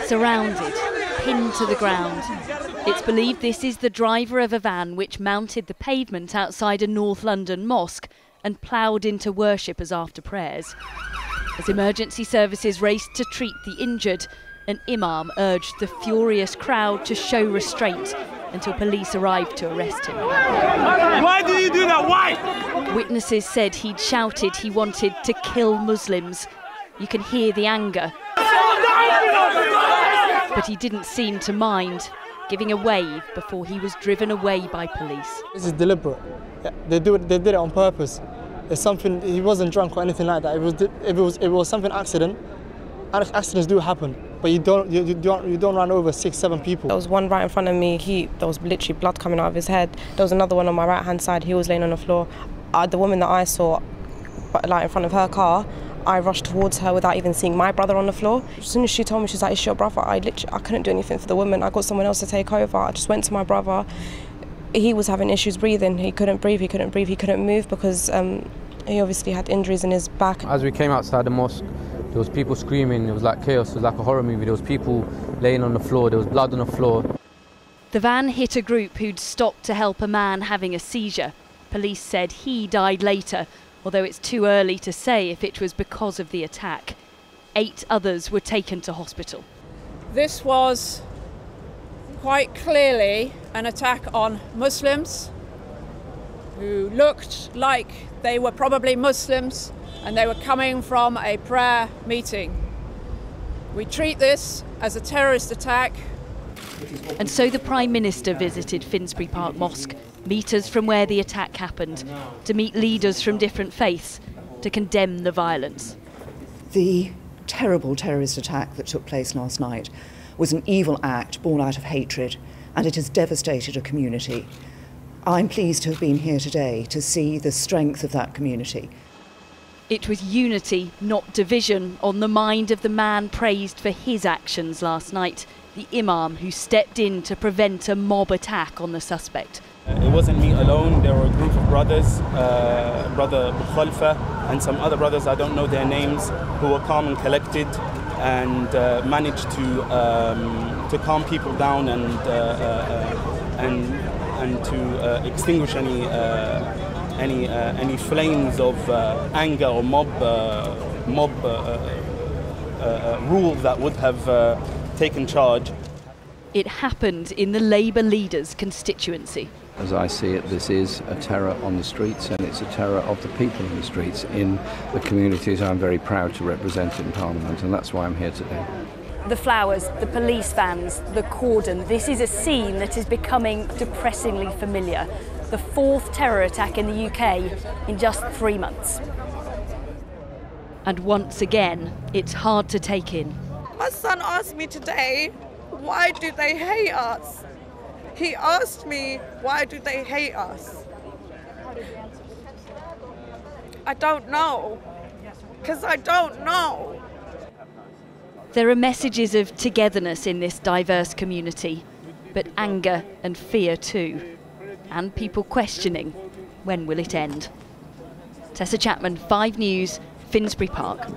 Surrounded, pinned to the ground. It's believed this is the driver of a van which mounted the pavement outside a North London mosque and ploughed into worshippers after prayers. As emergency services raced to treat the injured, an imam urged the furious crowd to show restraint until police arrived to arrest him. Why do you do that? Why? Witnesses said he'd shouted he wanted to kill Muslims. You can hear the anger. But he didn't seem to mind, giving a wave before he was driven away by police. This is deliberate. They did it on purpose. It's something, he wasn't drunk or anything like that. It was something accident. Accidents do happen, but you don't run over 6-7 people. There was one right in front of me. There was literally blood coming out of his head. There was another one on my right hand side. He was laying on the floor. The woman that I saw, like in front of her car, I rushed towards her without even seeing my brother on the floor. As soon as she told me, she's like, "It's your brother." I couldn't do anything for the woman. I got someone else to take over. I just went to my brother. He was having issues breathing. He couldn't breathe. He couldn't move because he obviously had injuries in his back. As we came outside the mosque, there was people screaming. It was like chaos. It was like a horror movie. There was people laying on the floor. There was blood on the floor. The van hit a group who'd stopped to help a man having a seizure. Police said he died later, although it's too early to say if it was because of the attack. 8 others were taken to hospital. This was quite clearly an attack on Muslims who looked like they were probably Muslims and they were coming from a prayer meeting. We treat this as a terrorist attack. And so the Prime Minister visited Finsbury Park Mosque, metres from where the attack happened, to meet leaders from different faiths to condemn the violence. The terrible terrorist attack that took place last night was an evil act born out of hatred, and it has devastated a community. I'm pleased to have been here today to see the strength of that community. It was unity, not division, on the mind of the man praised for his actions last night, the imam who stepped in to prevent a mob attack on the suspect. It wasn't me alone. There were a group of brothers, Brother Khalfa and some other brothers, I don't know their names, who were calm and collected and managed to calm people down and to extinguish any flames of anger or mob rule that would have taken charge. It happened in the Labour leader's constituency. As I see it, this is a terror on the streets, and it's a terror of the people in the streets, in the communities I'm very proud to represent in Parliament, and that's why I'm here today. The flowers, the police vans, the cordon, this is a scene that is becoming depressingly familiar. The 4th terror attack in the UK in just 3 months. And once again, it's hard to take in. My son asked me today, why do they hate us? He asked me, why do they hate us? I don't know, because I don't know. There are messages of togetherness in this diverse community, but anger and fear too, and people questioning, when will it end? Tessa Chapman, 5 News, Finsbury Park.